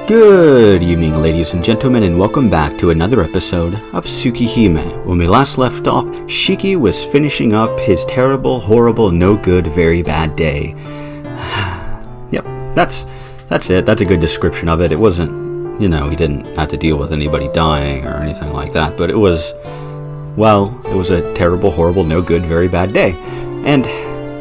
Good evening, ladies and gentlemen, and welcome back to another episode of Tsukihime. When we last left off, Shiki was finishing up his terrible, horrible, no good, very bad day. Yep, that's it. That's a good description of it. It wasn't, he didn't have to deal with anybody dying or anything like that, but it was a terrible, horrible, no good, very bad day. And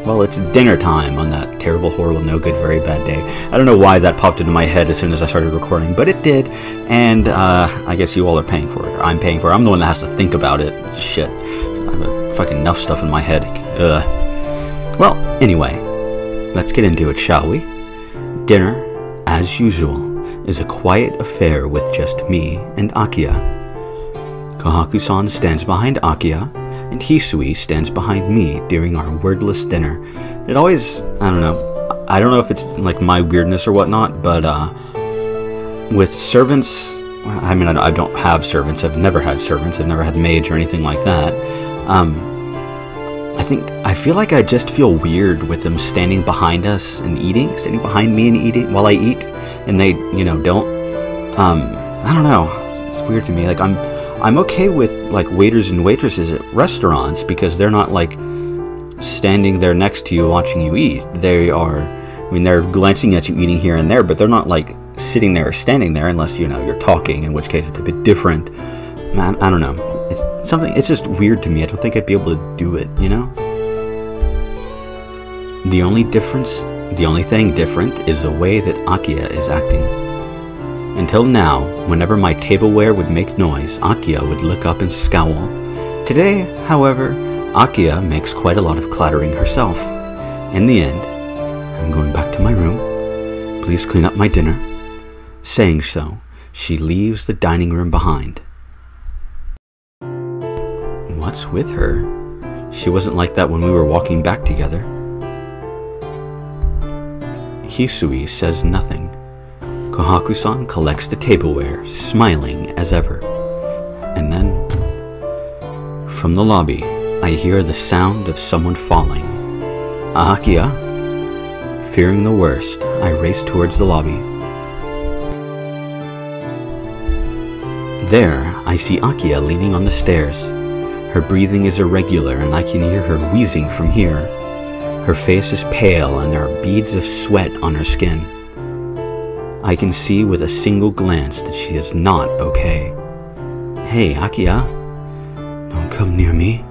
well, it's dinner time on that terrible, horrible, no good, very bad day. I don't know why that popped into my head as soon as I started recording, but it did, and I guess you all are paying for it. Or I'm paying for it. I'm the one that has to think about it. Shit. I have fucking enough stuff in my head. Well, anyway, let's get into it, shall we? Dinner, as usual, is a quiet affair with just me and Akiya. Kohaku-san stands behind Akiya, and Hisui stands behind me during our wordless dinner. It always, I don't know if it's like my weirdness or whatnot, but with servants, I don't have servants, I've never had servants, I've never had maids or anything like that. I feel like I just feel weird with them standing behind us and standing behind me and eating while I eat, and they, don't, I don't know, it's weird to me. Like, I'm okay with, like, waiters and waitresses at restaurants because they're not, like, standing there next to you watching you eat. They're glancing at you eating here and there, but they're not, like, sitting there or standing there unless, you're talking, in which case it's a bit different. Man, I don't know. It's just weird to me. I don't think I'd be able to do it, The only thing different is the way that Akiya is acting. Until now, whenever my tableware would make noise, Akiya would look up and scowl. Today, however, Akiya makes quite a lot of clattering herself. In the end, I'm going back to my room. Please clean up my dinner. Saying so, she leaves the dining room behind. What's with her? She wasn't like that when we were walking back together. Hisui says nothing. Kohaku-san collects the tableware, smiling as ever. And then, from the lobby, I hear the sound of someone falling. Akiya? Fearing the worst, I race towards the lobby. There, I see Akiya leaning on the stairs. Her breathing is irregular and I can hear her wheezing from here. Her face is pale and there are beads of sweat on her skin. I can see with a single glance that she is not okay. Hey, Akiya, don't come near me.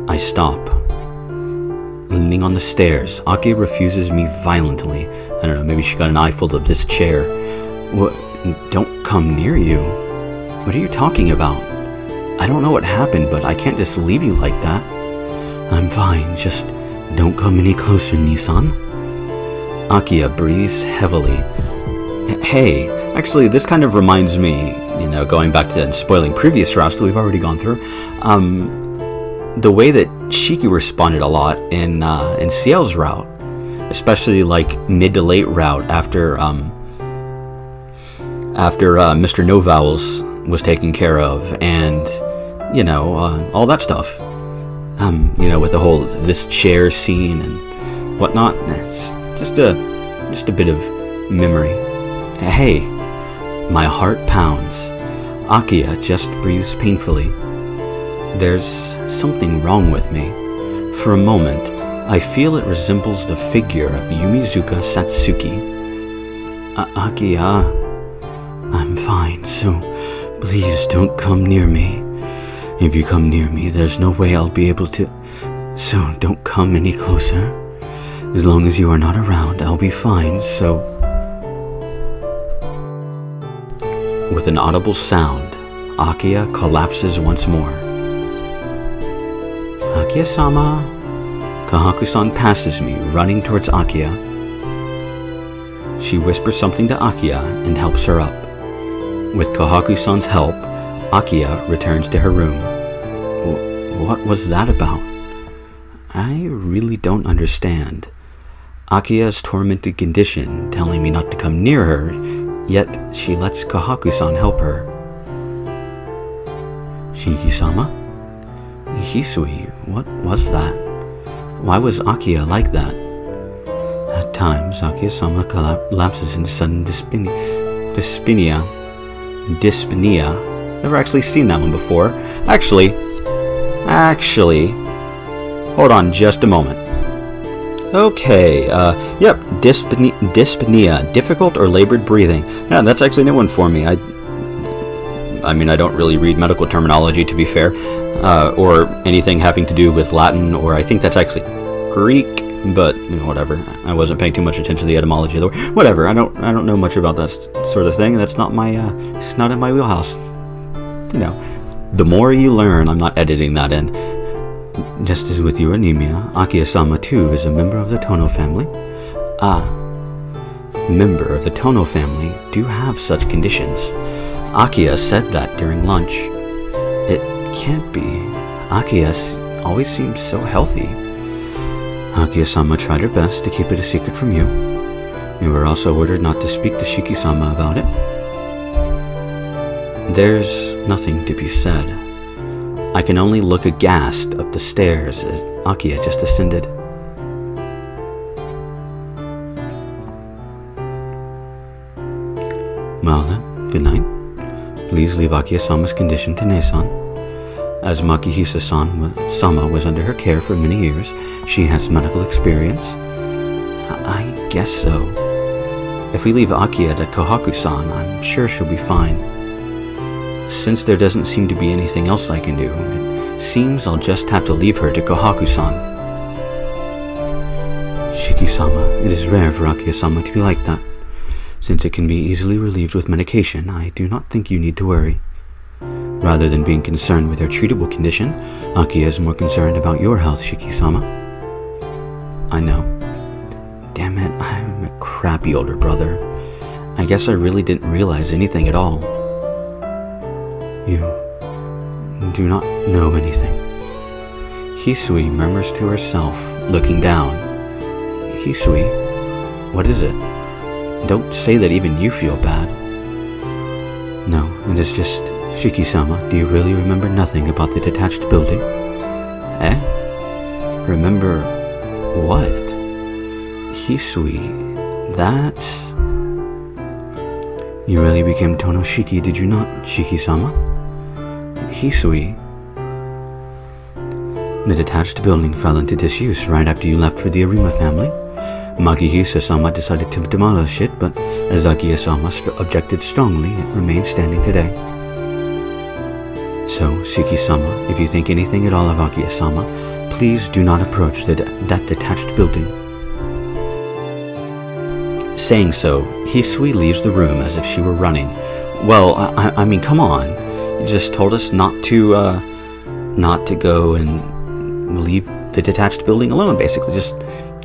I stop. Leaning on the stairs, Akiya refuses me violently. I don't know, maybe she got an eyeful of this chair. What? Don't come near you? What are you talking about? I don't know what happened, but I can't just leave you like that. I'm fine, just don't come any closer, Nissan. Akiya breathes heavily. Hey, actually, this kind of reminds me, going back to and spoiling previous routes that we've already gone through, the way that Shiki responded a lot in Ciel's route, especially like mid to late route after Mr. No Vowels was taken care of, and all that stuff. With the whole this chair scene and whatnot. Just a bit of memory. Hey, my heart pounds. Akiya just breathes painfully. There's something wrong with me. For a moment, I feel it resembles the figure of Yumizuka Satsuki. Akiya, I'm fine, so please don't come near me. If you come near me, there's no way I'll be able to... So don't come any closer. As long as you are not around, I'll be fine, so... With an audible sound, Akiya collapses once more. Akiya-sama... Kohaku-san passes me, running towards Akiya. She whispers something to Akiya and helps her up. With Kohaku-san's help, Akiya returns to her room. What was that about? I really don't understand. Akiya's tormented condition telling me not to come near her, yet she lets Kohaku-san help her. Shiki-sama? Hisui, what was that? Why was Akiya like that? times, Akiya-sama lapses into sudden dyspnea. Never actually seen that one before. Actually, hold on just a moment. Okay, yep, dyspnea, difficult or labored breathing. Yeah, that's actually a new one for me. I mean, I don't really read medical terminology, to be fair, or anything having to do with Latin, or I think that's actually Greek, but you know, whatever. I wasn't paying too much attention to the etymology of the word. Whatever. I don't know much about that sort of thing. That's not my it's not in my wheelhouse. You know, the more you learn. I'm not editing that in. Just as with your anemia, Akiya-sama too is a member of the Tono family. Member of the Tono family do have such conditions. Akiya said that during lunch. It can't be. Akiya always seems so healthy. Akiya-sama tried her best to keep it a secret from you. You were also ordered not to speak to Shiki-sama about it. There's nothing to be said. I can only look aghast up the stairs as Akiya just ascended. Well then, good night. Please leave Akiya-sama's condition to Ne-san. As Makihisa-sama was under her care for many years, she has medical experience. I guess so. If we leave Akiya to Kohaku-san, I'm sure she'll be fine. Since there doesn't seem to be anything else I can do, it seems I'll just have to leave her to Kohaku-san. Shiki-sama, it is rare for Akiya-sama to be like that. Since it can be easily relieved with medication, I do not think you need to worry. Rather than being concerned with her treatable condition, Akiya is more concerned about your health, Shiki-sama. I know. Damn it, I'm a crappy older brother. I guess I really didn't realize anything at all. You do not know anything. Hisui murmurs to herself, looking down. Hisui, what is it? Don't say that even you feel bad. No, it is just... Shiki-sama, do you really remember nothing about the detached building? Eh? Remember what? Hisui, that's... You really became Tonoshiki, did you not, Shiki-sama? Hisui. The detached building fell into disuse right after you left for the Arima family. Makihisa-sama decided to demolish it, but as Akiya-sama objected strongly, it remains standing today. So, Shiki-sama, if you think anything at all of Akiya-sama, please do not approach that detached building. Saying so, Hisui leaves the room as if she were running. Well, I mean, come on. You just told us not to go and leave the detached building alone, basically. Just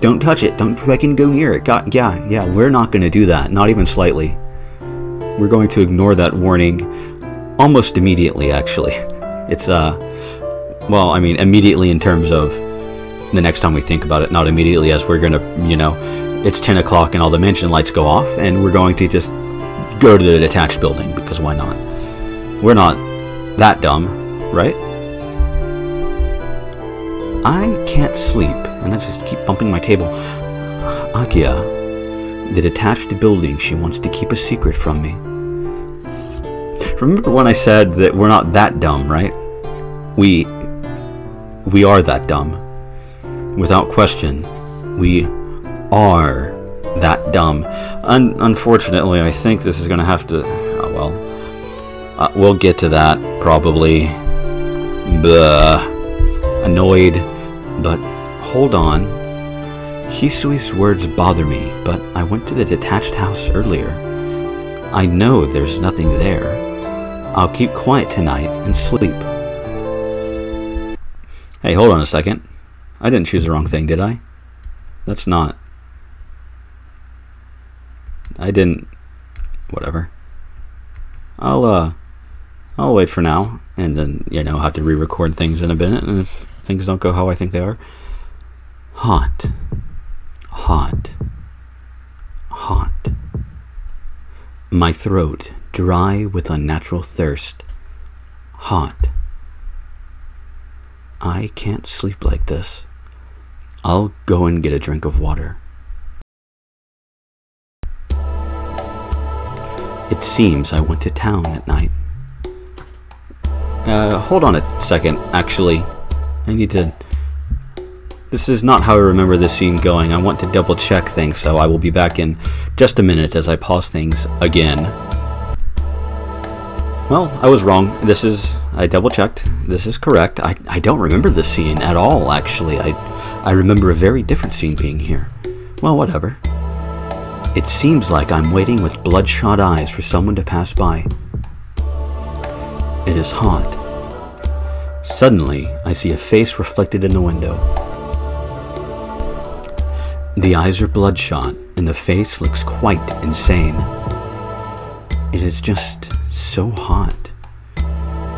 don't touch it. Don't fucking go near it. Yeah, we're not going to do that. Not even slightly. We're going to ignore that warning almost immediately, actually. It's, well, I mean, immediately in terms of the next time we think about it, not immediately as we're gonna, you know, it's 10 o'clock and all the mansion lights go off, and we're going to just go to the detached building, because why not? We're not that dumb, right? I can't sleep, and I just keep bumping my table. Akiya, the detached building, she wants to keep a secret from me. Remember when I said that we're not that dumb, right? We are that dumb. Without question, we are that dumb. Unfortunately, I think this is going to have to... Oh, well. We'll get to that, probably. Annoyed. But, hold on. Hisui's words bother me, but I went to the detached house earlier. I know there's nothing there. I'll keep quiet tonight and sleep. Hey, hold on a second. I didn't choose the wrong thing, did I? That's not... I didn't... Whatever. I'll wait for now, and then, you know, have to re-record things in a minute, and if things don't go how I think they are. Hot. Hot. Hot. My throat dry with unnatural thirst. Hot. I can't sleep like this. I'll go and get a drink of water. It seems I went to town at night. Hold on a second, actually. I need to... This is not how I remember this scene going. I want to double check things, so I will be back in just a minute as I pause things again. Well, I was wrong. I double checked. This is correct. I don't remember this scene at all, actually. I remember a very different scene being here. Well, whatever. It seems like I'm waiting with bloodshot eyes for someone to pass by. It is hot. Suddenly, I see a face reflected in the window. The eyes are bloodshot, and the face looks quite insane. It is just so hot.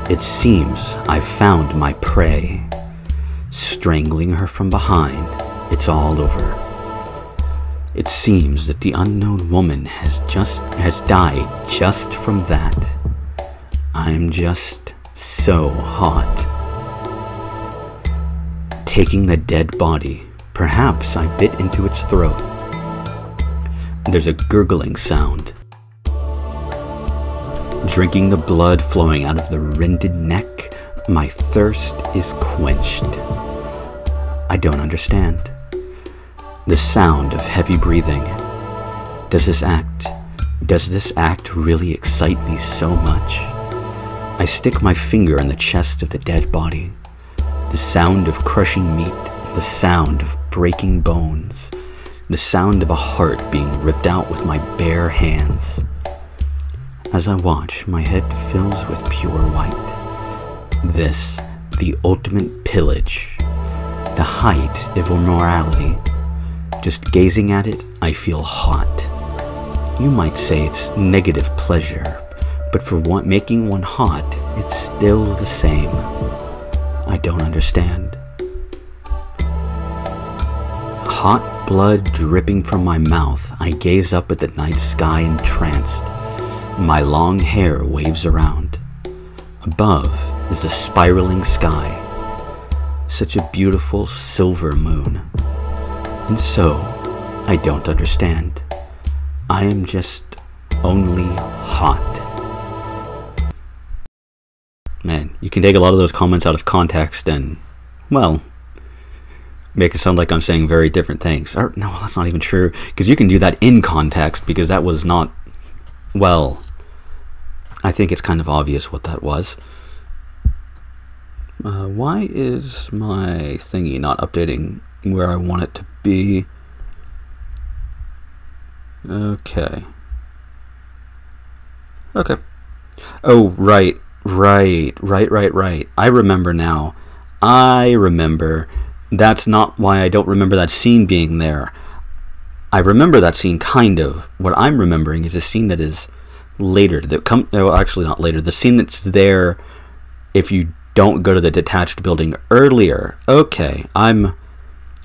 It seems I've found my prey. Strangling her from behind, it's all over. It seems that the unknown woman has died just from that. I'm just so hot. Taking the dead body, perhaps I bit into its throat. There's a gurgling sound. Drinking the blood flowing out of the rended neck, my thirst is quenched. I don't understand. The sound of heavy breathing. Does this act really excite me so much? I stick my finger in the chest of the dead body. The sound of crushing meat, the sound of breaking bones, the sound of a heart being ripped out with my bare hands. As I watch, my head fills with pure white. This, the ultimate pillage, the height of immorality. Just gazing at it, I feel hot. You might say it's negative pleasure, but for making one hot, it's still the same. I don't understand. Hot blood dripping from my mouth, I gaze up at the night sky entranced. My long hair waves around. Above is the spiraling sky. Such a beautiful silver moon. And so, I don't understand. I am just only hot. Man, you can take a lot of those comments out of context and, well, make it sound like I'm saying very different things. Or, no, that's not even true, because you can do that in context, because that was not, well, I think it's kind of obvious what that was. Why is my thingy not updating where I want it to be? Okay. Oh, right. I remember now. I remember. That's not why I don't remember that scene being there. I remember that scene, kind of. What I'm remembering is a scene that is later. Actually not later. The scene that's there if you don't go to the detached building earlier. Okay, I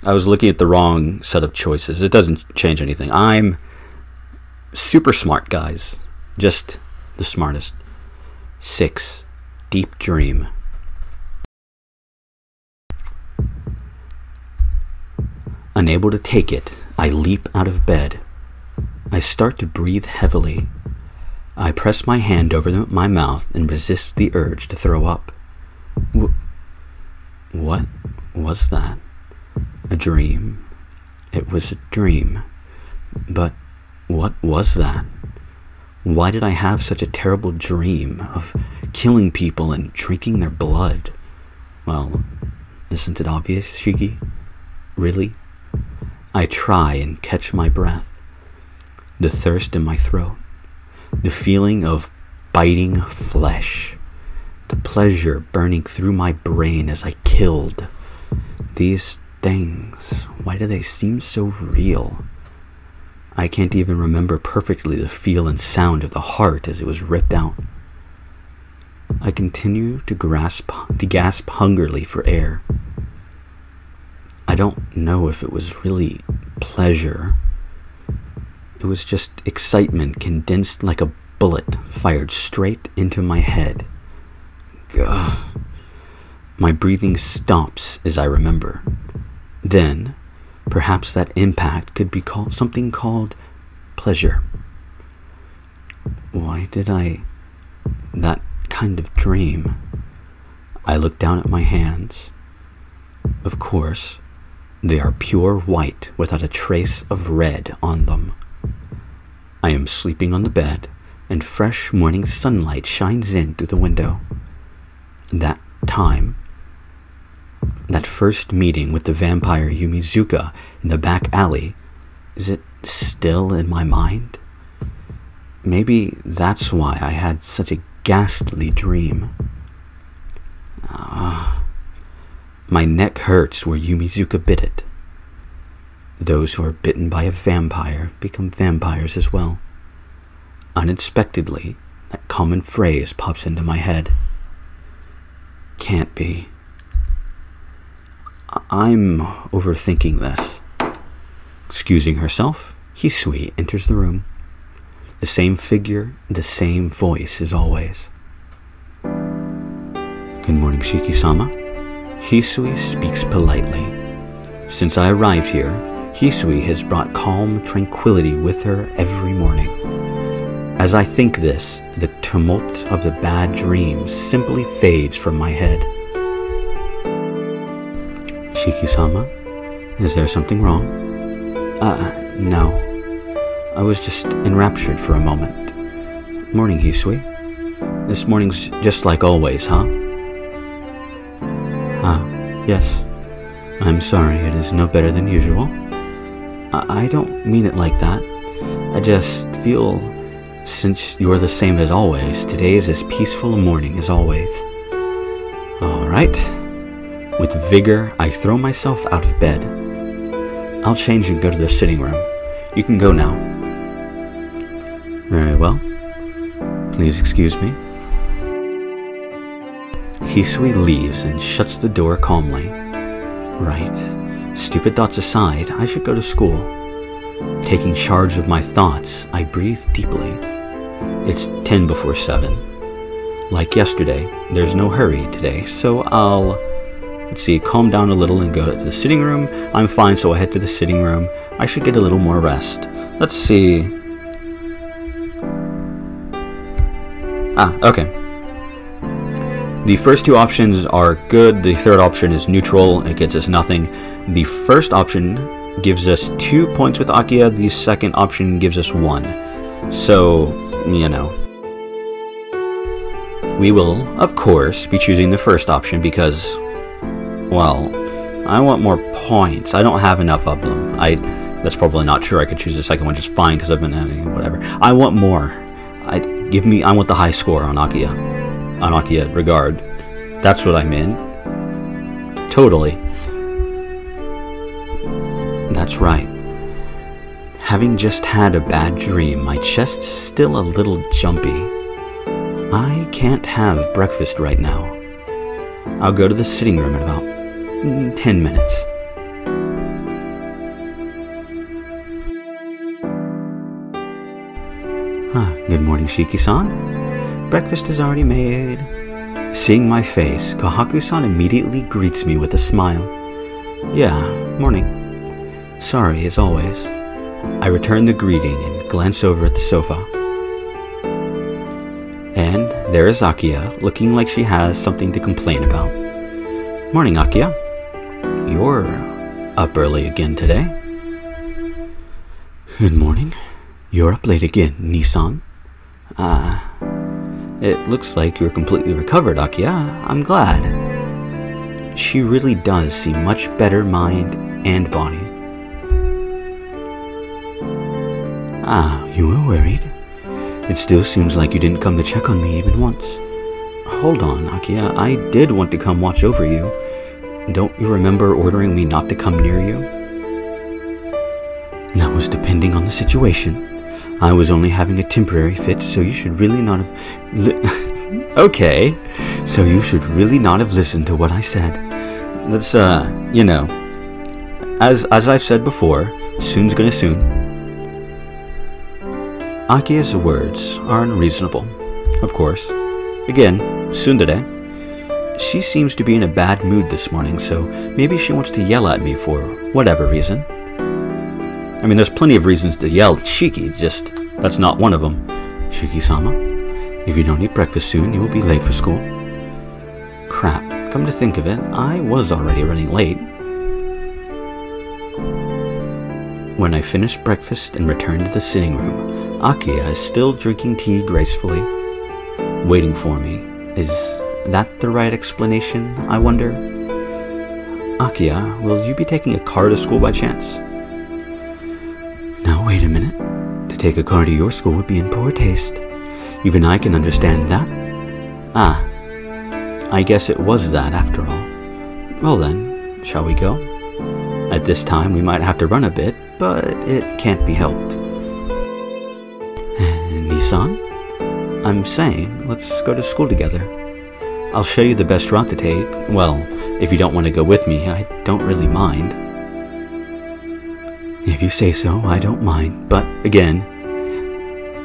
was looking at the wrong set of choices. It doesn't change anything. I'm super smart, guys. Just the smartest. 6. Deep dream. Unable to take it, I leap out of bed. I start to breathe heavily. I press my hand over my mouth and resist the urge to throw up. What was that? A dream? It was a dream. But what was that? Why did I have such a terrible dream of killing people and drinking their blood? Well, isn't it obvious, Shiki? Really? I try and catch my breath. The thirst in my throat. The feeling of biting flesh. The pleasure burning through my brain as I killed. These things, why do they seem so real? I can't even remember perfectly the feel and sound of the heart as it was ripped out. I continue to gasp hungrily for air. I don't know if it was really pleasure. It was just excitement condensed like a bullet fired straight into my head. Ugh. My breathing stops as I remember. Then, perhaps that impact could be something called pleasure. Why did that kind of dream? I look down at my hands. Of course, they are pure white without a trace of red on them. I am sleeping on the bed, and fresh morning sunlight shines in through the window. That time, that first meeting with the vampire Yumizuka in the back alley, is it still in my mind? Maybe that's why I had such a ghastly dream. My neck hurts where Yumizuka bit it. Those who are bitten by a vampire become vampires as well. Unexpectedly, that common phrase pops into my head. Can't be. I'm overthinking this. Excusing herself, Hisui enters the room. The same figure, the same voice as always. Good morning, Shiki-sama. Hisui speaks politely. Since I arrived here, Hisui has brought calm tranquility with her every morning. As I think this, the tumult of the bad dreams simply fades from my head. Shiki-sama, is there something wrong? No. I was just enraptured for a moment. Morning, Hisui. This morning's just like always, huh? Yes. I'm sorry, it is no better than usual. I don't mean it like that. I just feel, since you're the same as always, today is as peaceful a morning as always. Alright. With vigor, I throw myself out of bed. I'll change and go to the sitting room. You can go now. Very well. Please excuse me. Hisui leaves and shuts the door calmly. Right. Stupid thoughts aside, I should go to school. Taking charge of my thoughts, I breathe deeply. It's 10 before 7. Like yesterday, there's no hurry today, so I'll, calm down a little and go to the sitting room. I'm fine, so I head to the sitting room. I should get a little more rest. Let's see. Okay. The first two options are good. The third option is neutral. It gets us nothing. The first option gives us 2 points with Akiya. The second option gives us 1. So, we will, of course, be choosing the first option because, well, I want more points. I don't have enough of them. That's probably not true. I could choose the second one just fine because I've been having whatever. I want more. I want the high score on Akiya. On Akiya regard. That's what I'm in. Totally. That's right. Having just had a bad dream, my chest's still a little jumpy. I can't have breakfast right now. I'll go to the sitting room in about 10 minutes. Good morning, Shiki-san. Breakfast is already made. Seeing my face, Kohaku-san immediately greets me with a smile. Yeah, morning. Sorry, as always. I return the greeting and glance over at the sofa. And there is Akiya, looking like she has something to complain about. Morning, Akiya. You're up early again today. Good morning. You're up late again, Nissan. It looks like you're completely recovered, Akiya. I'm glad. She really does seem much better mind and body. You were worried. It still seems like you didn't come to check on me even once. Hold on, Akiya. I did want to come watch over you. Don't you remember ordering me not to come near you? That was depending on the situation. I was only having a temporary fit, so you should really not have... Okay, so you should really not have listened to what I said. That's, as I've said before, soon's gonna soon. Akiya's words are unreasonable, of course. Again, tsundere. She seems to be in a bad mood this morning, so maybe she wants to yell at me for whatever reason. I mean, there's plenty of reasons to yell at Shiki, just that's not one of them. Shiki-sama, if you don't eat breakfast soon, you will be late for school. Crap, come to think of it, I was already running late. When I finished breakfast and returned to the sitting room, Akiya is still drinking tea gracefully, waiting for me. Is that the right explanation, I wonder? Akiya, will you be taking a car to school by chance? Now wait a minute. To take a car to your school would be in poor taste. Even I can understand that. Ah, I guess it was that after all. Well then, shall we go? At this time we might have to run a bit, but it can't be helped. Nissan? I'm saying, let's go to school together. I'll show you the best route to take. Well, if you don't want to go with me, I don't really mind. If you say so, I don't mind. But again,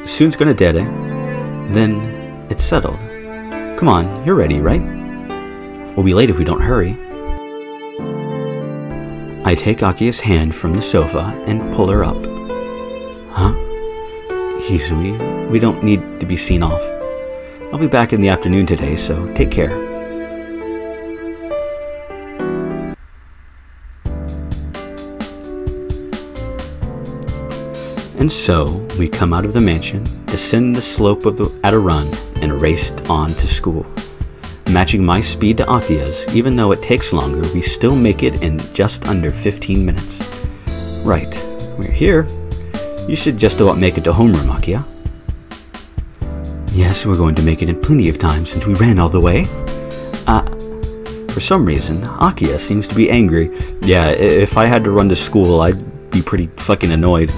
soon's gonna dead it. Then it's settled. Come on, you're ready, right? We'll be late if we don't hurry. I take Akiya's hand from the sofa and pull her up. Huh? Hisui, we don't need to be seen off. I'll be back in the afternoon today, so take care. And so, we come out of the mansion, descend the slope at a run, and raced on to school. Matching my speed to Akiya's, even though it takes longer, we still make it in just under 15 minutes. Right, we're here. You should just about make it to homeroom, Akiya. Yes, we're going to make it in plenty of time since we ran all the way. For some reason, Akiya seems to be angry. Yeah, if I had to run to school, I'd be pretty fucking annoyed.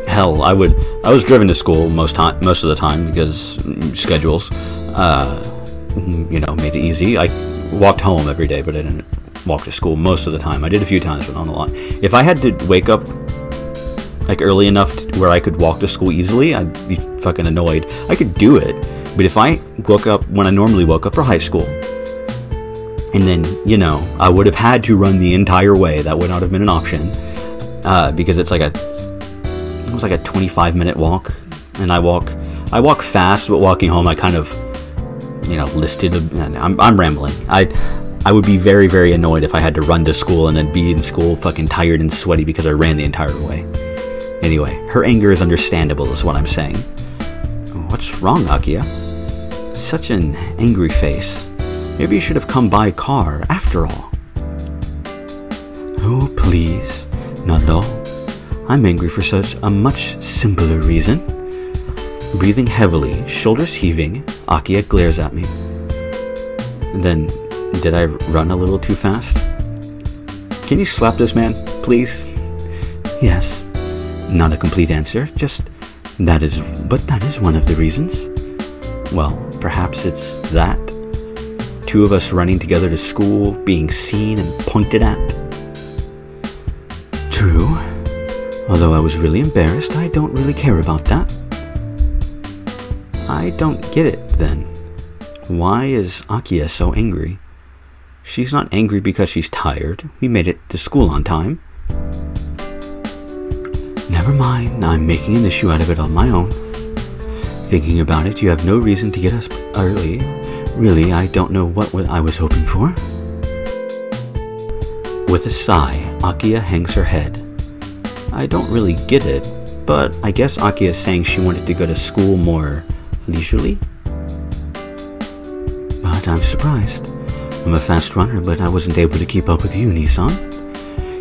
Hell, I was driven to school most of the time because schedules, made it easy. I walked home every day, but I didn't walk to school most of the time. I did a few times, but not a lot. If I had to wake up like early enough where I could walk to school easily, I'd be fucking annoyed. I could do it, but if I woke up when I normally woke up for high school, and then, I would have had to run the entire way, that would not have been an option, because it was like a 25-minute walk, and I walk fast, but walking home I kind of, listed, I'm rambling. I would be very, very annoyed if I had to run to school and then be in school fucking tired and sweaty because I ran the entire way. Anyway, her anger is understandable is what I'm saying. What's wrong, Akiya? Such an angry face. Maybe you should have come by car after all. Oh, please. Not at all. I'm angry for such a much simpler reason. Breathing heavily, shoulders heaving, Akiya glares at me. Then, did I run a little too fast? Can you slap this man, please? Yes. Not a complete answer, just that is one of the reasons. Well, perhaps it's that. Two of us running together to school, being seen and pointed at. True. Although I was really embarrassed, I don't really care about that. I don't get it, then. Why is Akiya so angry? She's not angry because she's tired. We made it to school on time. Never mind, I'm making an issue out of it on my own. Thinking about it, you have no reason to get us early. Really, I don't know what I was hoping for. With a sigh, Akiya hangs her head. I don't really get it, but I guess Akiya is saying she wanted to go to school more leisurely. But I'm surprised. I'm a fast runner, but I wasn't able to keep up with you, Nissan.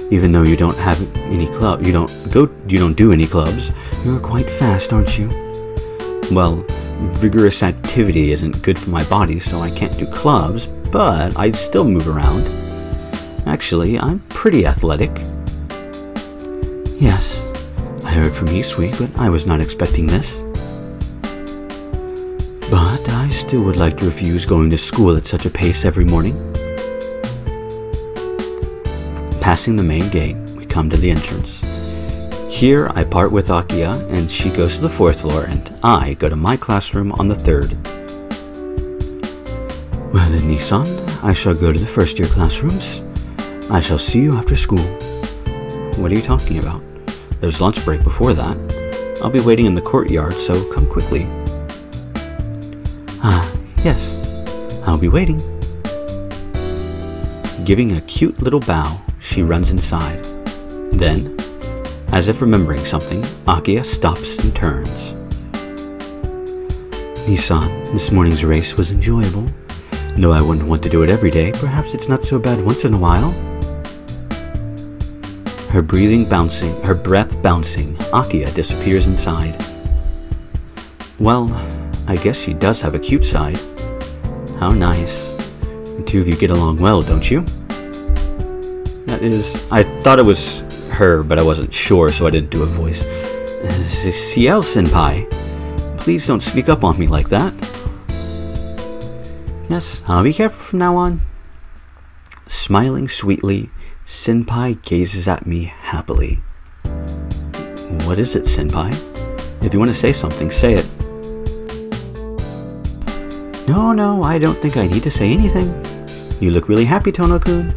Even though you don't have any club, you don't do any clubs, you're quite fast, aren't you? Well, vigorous activity isn't good for my body, so I can't do clubs, but I still move around. Actually, I'm pretty athletic. Yes, I heard from Hisui, but I was not expecting this. But I still would like to refuse going to school at such a pace every morning. Passing the main gate, we come to the entrance. Here I part with Akiya, and she goes to the 4th floor, and I go to my classroom on the 3rd. Well then, Nissan, I shall go to the first-year classrooms. I shall see you after school. What are you talking about? There's lunch break before that. I'll be waiting in the courtyard, so come quickly. Ah, yes. I'll be waiting. Giving a cute little bow, she runs inside. Then, as if remembering something, Akiya stops and turns. Nisan, this morning's race was enjoyable. No, I wouldn't want to do it every day. Perhaps it's not so bad once in a while. Her breath bouncing, Akiya disappears inside. Well, I guess she does have a cute side. How nice. The two of you get along well, don't you? That is, I thought it was her, but I wasn't sure, so I didn't do a voice. Ciel Senpai, please don't sneak up on me like that. Yes, I'll be careful from now on. Smiling sweetly, Senpai gazes at me happily. What is it, Senpai? If you want to say something, say it. No, I don't think I need to say anything. You look really happy, Tono-kun.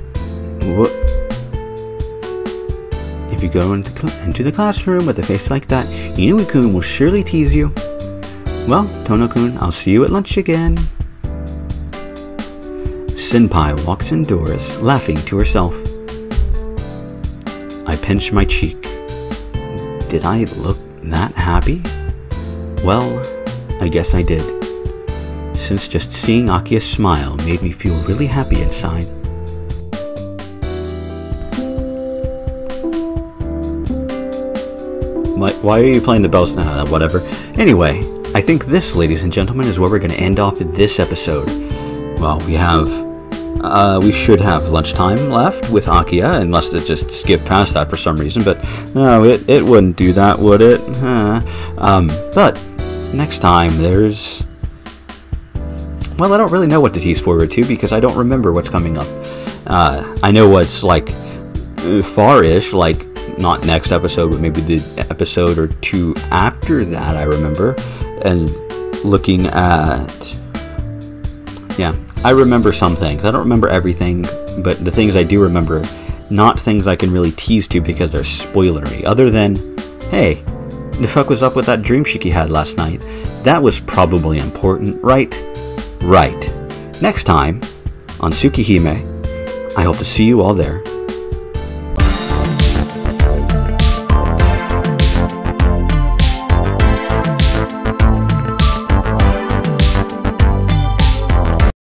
What? If you go into the classroom with a face like that, Inoue-kun will surely tease you. Well, Tono-kun, I'll see you at lunch again. Senpai walks indoors, laughing to herself. I pinch my cheek. Did I look that happy? Well, I guess I did. Since just seeing Akiya smile made me feel really happy inside. Why are you playing the bells now? Whatever. Anyway, I think this, ladies and gentlemen, is where we're going to end off this episode. Well, we should have lunchtime left with Akiya, unless it just skipped past that for some reason, but no, it wouldn't do that, would it? But next time there's... Well, I don't really know what to tease forward to because I don't remember what's coming up. I know what's like far-ish, like not next episode, but maybe the episode or two after that I remember. And looking at... Yeah, I remember some things. I don't remember everything, but the things I do remember, not things I can really tease to because they're spoilery. Other than, hey, the fuck was up with that dream Shiki had last night? That was probably important, right? Right. Next time on Tsukihime, I hope to see you all there.